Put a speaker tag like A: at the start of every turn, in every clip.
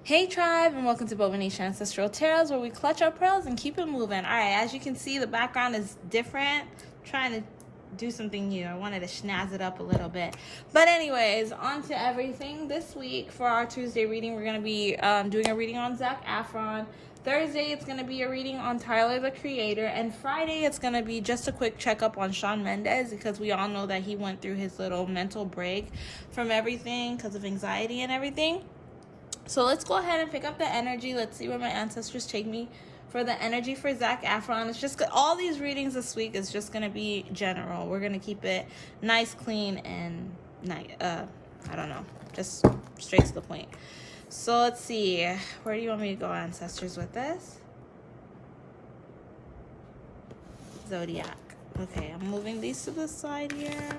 A: Hey tribe, and welcome to Bobo-Nesha Ancestral Tarots, where we clutch our pearls and keep it moving. Alright, as you can see, the background is different. I'm trying to do something new. I wanted to snazz it up a little bit. But anyways, on to everything. This week, for our Tuesday reading, we're going to be doing a reading on Zac Efron. Thursday, it's going to be a reading on Tyler, the Creator. And Friday, it's going to be just a quick checkup on Shawn Mendes, because we all know that he went through his little mental break from everything because of anxiety and everything. So let's go ahead and pick up the energy. Let's see where my ancestors take me for the energy for Zac Efron. It's just all these readings this week is just going to be general. We're going to keep it nice, clean, and I don't know, just straight to the point. So let's see. Where do you want me to go, ancestors, with this? Zodiac. Okay, I'm moving these to the side here.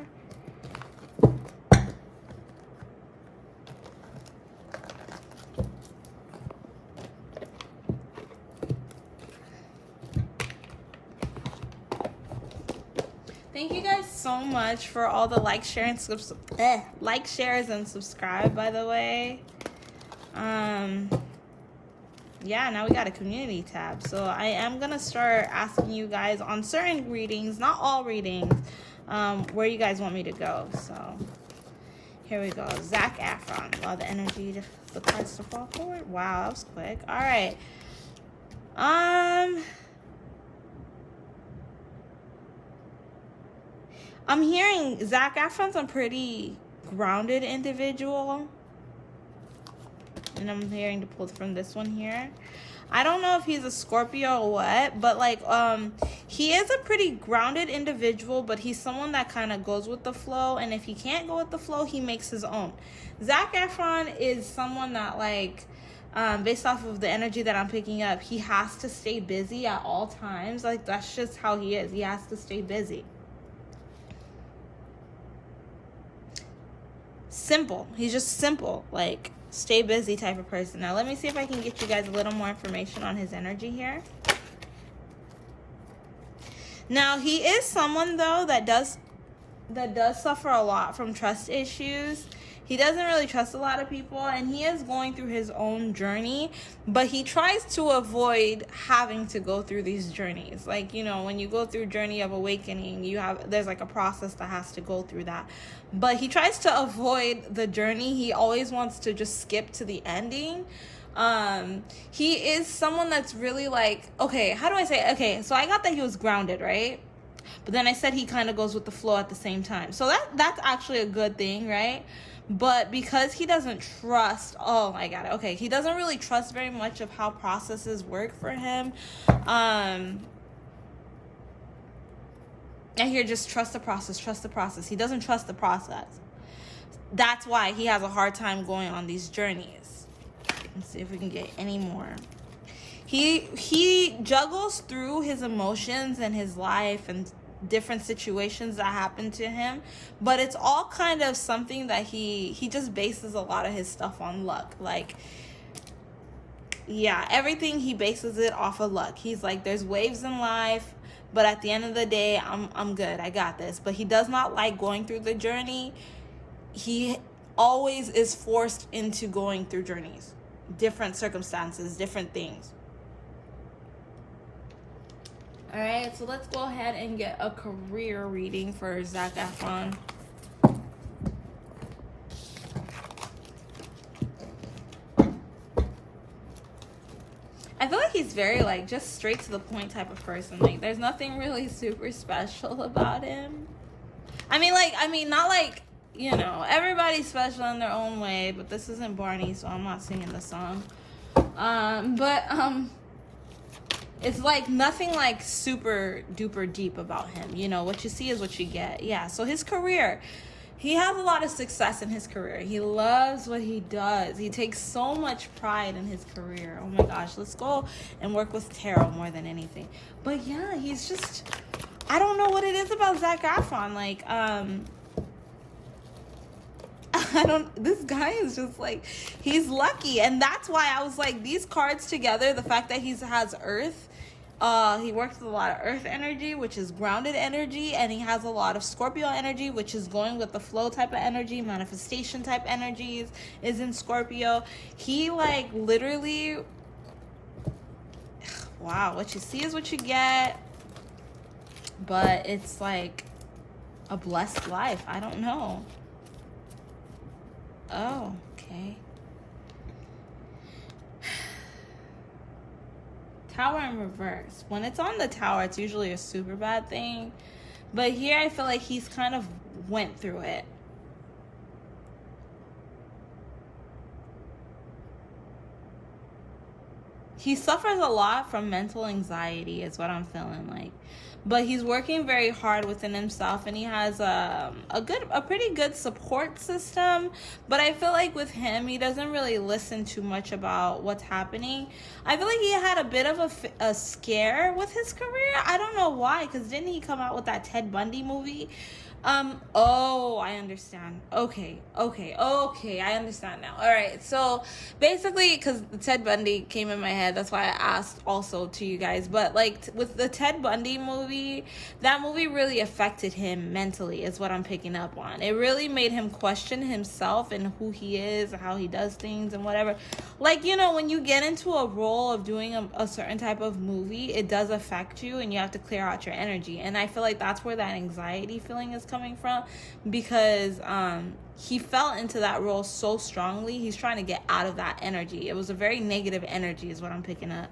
A: Thank you guys so much for all the like, share, and like, shares, and subscribe, by the way. Yeah, now we got a community tab. So I am going to start asking you guys on certain readings, not all readings, where you guys want me to go. So here we go. Zac Efron. Allow the energy, the cards to fall forward. Wow, that was quick. All right. I'm hearing Zac Efron's a pretty grounded individual. And I'm hearing to pull from this one here. I don't know if he's a Scorpio or what, but like he is a pretty grounded individual, but he's someone that kind of goes with the flow, and if he can't go with the flow, he makes his own. Zac Efron is someone that, like, based off of the energy that I'm picking up, he has to stay busy at all times. Like, that's just how he is. He has to stay busy. Simple. He's just simple, like, stay busy type of person. Now let me see if I can get you guys a little more information on his energy here. Now he is someone, though, that does suffer a lot from trust issues. He doesn't really trust a lot of people, and he is going through his own journey, but he tries to avoid having to go through these journeys. Like, you know, when you go through journey of awakening, there's like a process that has to go through that. But he tries to avoid the journey. He always wants to just skip to the ending. He is someone that's really like, okay, how do I say it? Okay, so I got that he was grounded, right? But then I said he kind of goes with the flow at the same time. So that's actually a good thing, right? But because he doesn't trust, oh, I got it. Okay, he doesn't really trust very much of how processes work for him. I hear just trust the process, trust the process. He doesn't trust the process. That's why he has a hard time going on these journeys. Let's see if we can get any more. He juggles through his emotions and his life and different situations that happen to him, but it's all kind of something that he just bases a lot of his stuff on luck. Like, yeah, everything he bases it off of luck. He's like, there's waves in life, but at the end of the day, I'm good, I got this. But he does not like going through the journey. He always is forced into going through journeys, different circumstances, different things. All right, so let's go ahead and get a career reading for Zac Efron. I feel like he's very, like, just straight to the point type of person. Like, there's nothing really super special about him. I mean, not like, you know, everybody's special in their own way, but this isn't Barney, so I'm not singing the song. It's like nothing like super duper deep about him. You know, what you see is what you get. Yeah, so his career, he has a lot of success in his career. He loves what he does. He takes so much pride in his career. Oh my gosh, let's go and work with tarot more than anything. But yeah, he's just, I don't know what it is about Zac Efron. Like, this guy is just like, he's lucky. And that's why I was like, these cards together, the fact that he has Earth, He works with a lot of earth energy, which is grounded energy, and he has a lot of Scorpio energy, which is going with the flow type of energy, manifestation type energies is in Scorpio. He like literally, wow, what you see is what you get, but it's like a blessed life. I don't know. Oh, okay. Tower in reverse. When it's on the tower, it's usually a super bad thing. But here I feel like he's kind of went through it. He suffers a lot from mental anxiety is what I'm feeling like. But he's working very hard within himself, and he has a pretty good support system. But I feel like with him, he doesn't really listen too much about what's happening. I feel like he had a bit of a scare with his career. I don't know why, because didn't he come out with that Ted Bundy movie? Oh, I understand. Okay, I understand now. All right, so basically, because the Ted Bundy came in my head, that's why I asked also to you guys. But like with the Ted Bundy movie, that movie really affected him mentally, is what I'm picking up on. It really made him question himself and who he is, how he does things and whatever. Like, you know, when you get into a role of doing a certain type of movie, it does affect you, and you have to clear out your energy. And I feel like that's where that anxiety feeling is coming from, because he fell into that role so strongly. He's trying to get out of that energy. It was a very negative energy is what I'm picking up.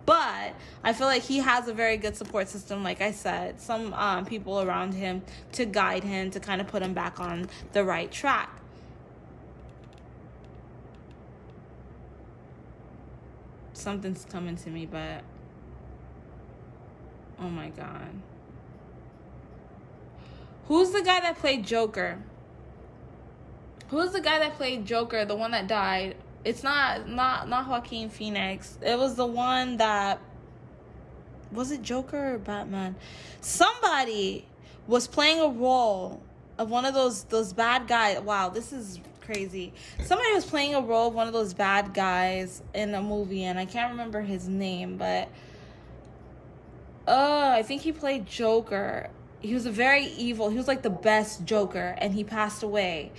A: But I feel like he has a very good support system, like I said, some people around him to guide him, to kind of put him back on the right track. Something's coming to me, but oh my god. Who's the guy that played Joker? Who's the guy that played Joker, the one that died? It's not Joaquin Phoenix. It was the one that... Was it Joker or Batman? Somebody was playing a role of one of those bad guys. Wow, this is crazy. Somebody was playing a role of one of those bad guys in a movie, and I can't remember his name, but... I think he played Joker. He was a very evil, he was like the best Joker, and he passed away.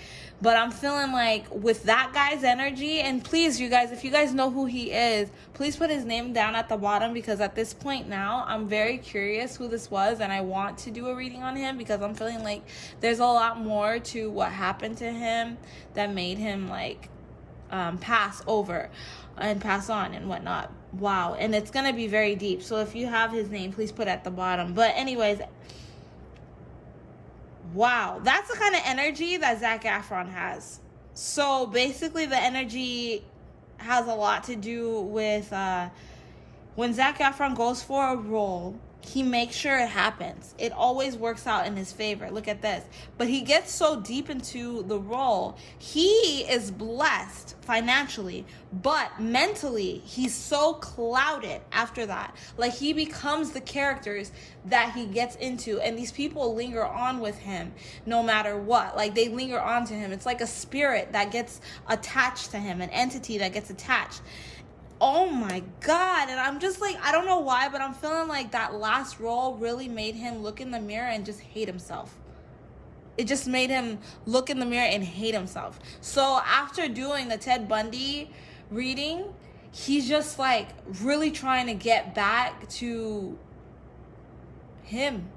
A: But I'm feeling like with that guy's energy, and please, you guys, if you guys know who he is, please put his name down at the bottom, because at this point now, I'm very curious who this was, and I want to do a reading on him, because I'm feeling like there's a lot more to what happened to him that made him like pass over and pass on and whatnot. Wow. And it's gonna be very deep, so if you have his name, please put it at the bottom. But anyways, wow, that's the kind of energy that Zac Efron has. So basically the energy has a lot to do with when Zac Efron goes for a role, he makes sure it happens. It always works out in his favor. Look at this. But he gets so deep into the role. He is blessed financially, but mentally, he's so clouded after that. Like, he becomes the characters that he gets into, and these people linger on with him no matter what. Like, they linger on to him. It's like a spirit that gets attached to him, an entity that gets attached. Oh my god. And I'm just like, I don't know why, but I'm feeling like that last role really made him look in the mirror and just hate himself. It just made him look in the mirror and hate himself. So after doing the Ted Bundy reading, he's just like really trying to get back to him.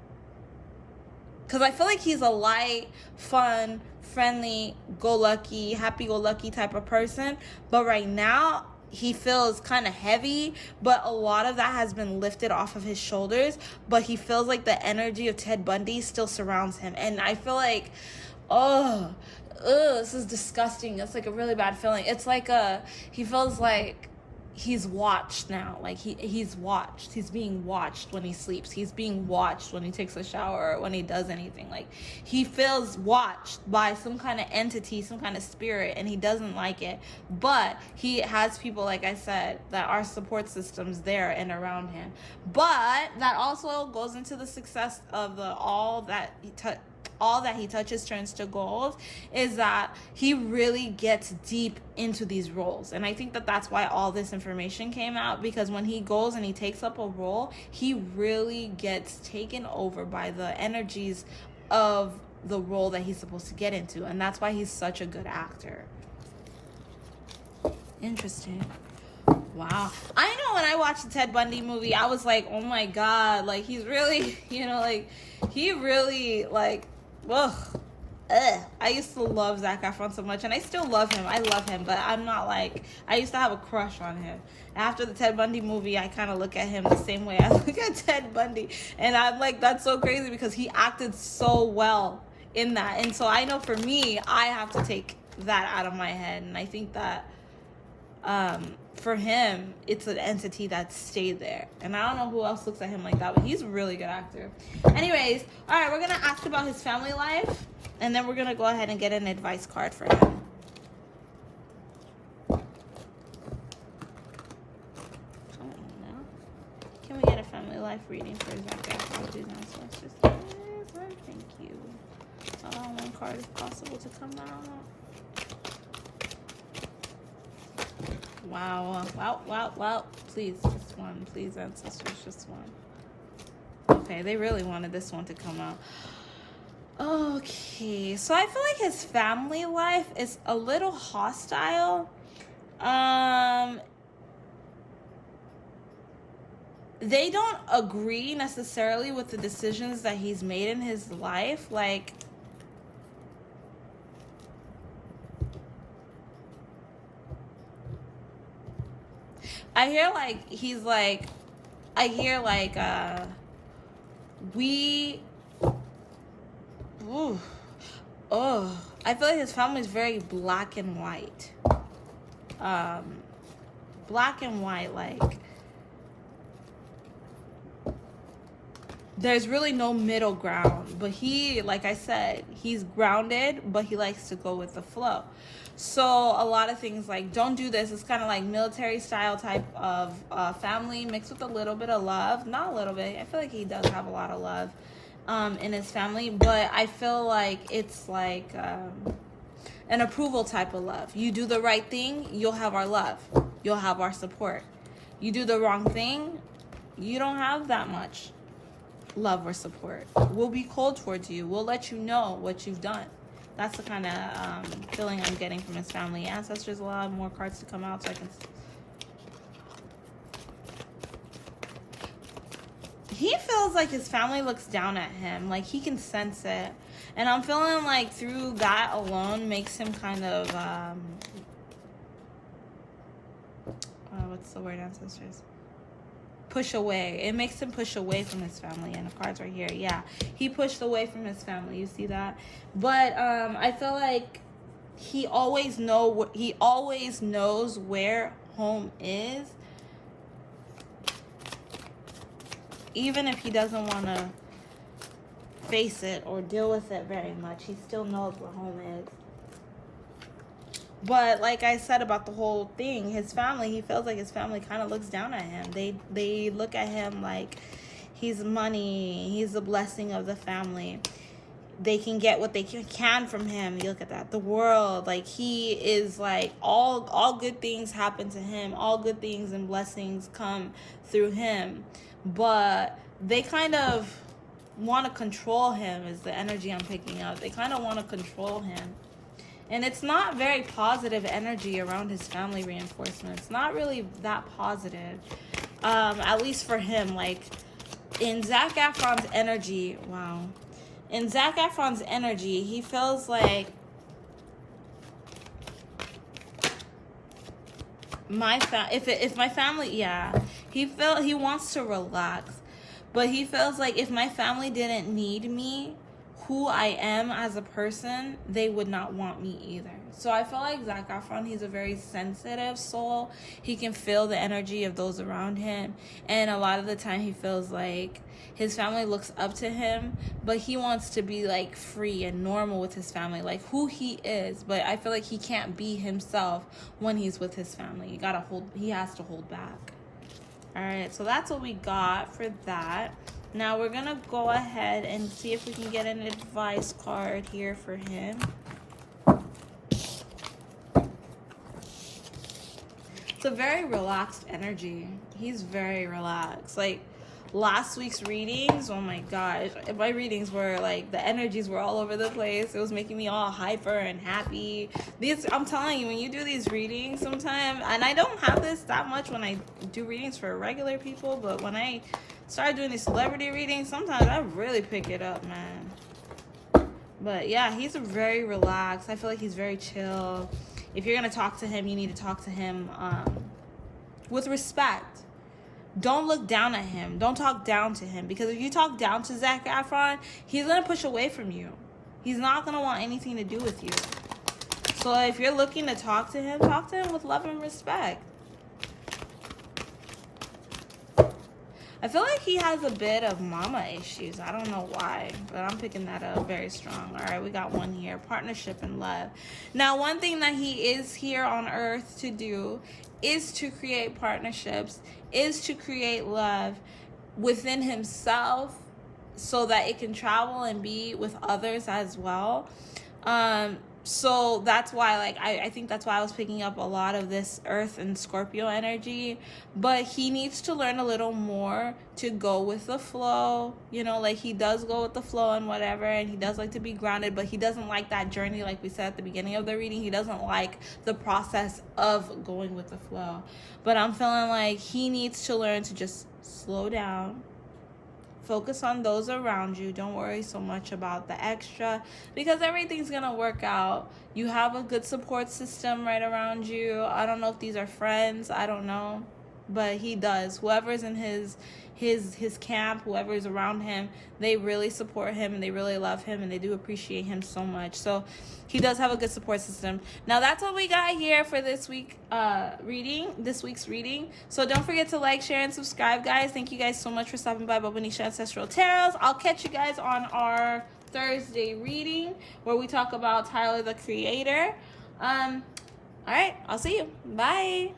A: Because I feel like he's a light, fun, friendly, go-lucky, happy-go-lucky type of person. But right now, he feels kind of heavy, but a lot of that has been lifted off of his shoulders, but he feels like the energy of Ted Bundy still surrounds him. And I feel like, this is disgusting. It's like a really bad feeling. It's like he feels like he's watched now. Like he's watched. He's being watched when he sleeps. He's being watched when he takes a shower or when he does anything. Like, he feels watched by some kind of entity, some kind of spirit, and he doesn't like it. But he has people, like I said, that are support systems there and around him. But that also goes into the success of all that he touches turns to gold, is that he really gets deep into these roles. And I think that that's why all this information came out, because when he goes and he takes up a role, he really gets taken over by the energies of the role that he's supposed to get into. And that's why he's such a good actor. Interesting. Wow. I know when I watched the Ted Bundy movie, I was like, oh my God, like he's really, you know, like he really like, ugh. I used to love Zac Efron so much, and I still love him. I love him, but I'm not like, I used to have a crush on him. After the Ted Bundy movie, I kind of look at him the same way I look at Ted Bundy. And I'm like, that's so crazy because he acted so well in that. And so I know for me, I have to take that out of my head. And I think that for him, it's an entity that stayed there. And I don't know who else looks at him like that, but he's a really good actor. Anyways, all right, we're going to ask about his family life, and then we're going to go ahead and get an advice card for him. Can we get a family life reading for Zac Efron? Do that. So let's just do this one. Thank you. Allow one card if possible to come out. Wow. Wow. Please, just one. Please, ancestors, just one. Okay, they really wanted this one to come out. Okay, so I feel like his family life is a little hostile. They don't agree necessarily with the decisions that he's made in his life. Like, I hear like he's like, I hear like we, ooh, oh, I feel like his family is very black and white. Black and white, like there's really no middle ground. But he, like I said, he's grounded, but he likes to go with the flow. So a lot of things like, don't do this. It's kind of like military style type of family mixed with a little bit of love. Not a little bit. I feel like he does have a lot of love in his family. But I feel like it's like an approval type of love. You do the right thing, you'll have our love. You'll have our support. You do the wrong thing, you don't have that much love or support. We'll be cold towards you. We'll let you know what you've done. That's the kind of feeling I'm getting from his family. Ancestors, allow more cards to come out so I can... He feels like his family looks down at him. Like, he can sense it. And I'm feeling like through that alone makes him kind of... what's the word, ancestors? Push away. It makes him push away from his family. And the cards right here. Yeah, he pushed away from his family. You see that? But I feel like he always knows where home is, even if he doesn't want to face it or deal with it very much. He still knows where home is. But like I said about the whole thing, his family, he feels like his family kind of looks down at him. They look at him like he's money. He's the blessing of the family. They can get what they can from him. You look at that. The world, like he is like all good things happen to him. All good things and blessings come through him. But they kind of want to control him is the energy I'm picking up. They kind of want to control him. And it's not very positive energy around his family reinforcement. It's not really that positive. At least for him. Like, in Zac Efron's energy, wow. In Zac Efron's energy, he feels like if my family, yeah. He wants to relax. But he feels like if my family didn't need me, who I am as a person, they would not want me either. So I feel like Zac Efron, he's a very sensitive soul. He can feel the energy of those around him. And a lot of the time he feels like his family looks up to him, but he wants to be like free and normal with his family, like who he is. But I feel like he can't be himself when he's with his family. He has to hold back. All right, so that's what we got for that. Now we're going to go ahead and see if we can get an advice card here for him. It's a very relaxed energy. He's very relaxed. Like last week's readings, oh my gosh, my readings were like, the energies were all over the place. It was making me all hyper and happy. I'm telling you, when you do these readings sometimes, and I don't have this that much when I do readings for regular people, but when I start doing these celebrity readings, sometimes I really pick it up, man. But yeah, he's very relaxed. I feel like he's very chill. If you're going to talk to him, you need to talk to him with respect. Don't look down at him. Don't talk down to him. Because if you talk down to Zac Efron, he's going to push away from you. He's not going to want anything to do with you. So if you're looking to talk to him with love and respect. I feel like he has a bit of mama issues. I don't know why, but I'm picking that up very strong. All right, we got one here. Partnership and love. Now, one thing that he is here on earth to do is to create partnerships, is to create love within himself so that it can travel and be with others as well. So that's why, like, I think that's why I was picking up a lot of this Earth and Scorpio energy. But he needs to learn a little more to go with the flow. You know, like, he does go with the flow and whatever, and he does like to be grounded, but he doesn't like that journey, like we said at the beginning of the reading. He doesn't like the process of going with the flow. But I'm feeling like he needs to learn to just slow down. Focus on those around you. Don't worry so much about the extra, because everything's gonna work out. You have a good support system right around you. I don't know if these are friends, I don't know, but he does. Whoever's in his camp, whoever is around him, they really support him and they really love him and they do appreciate him so much. So he does have a good support system. Now that's what we got here for this week's reading. So don't forget to like, share, and subscribe, guys. Thank you guys so much for stopping by Bobo-Nesha Ancestral Tarots. I'll catch you guys on our Thursday reading where we talk about Tyler the Creator. All right, I'll see you. Bye.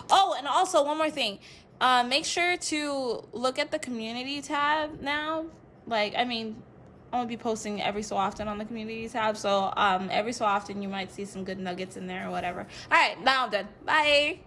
A: Oh, and also one more thing. Make sure to look at the community tab now. Like, I mean, I'm gonna be posting every so often on the community tab. So every so often you might see some good nuggets in there or whatever. All right, now I'm done. Bye.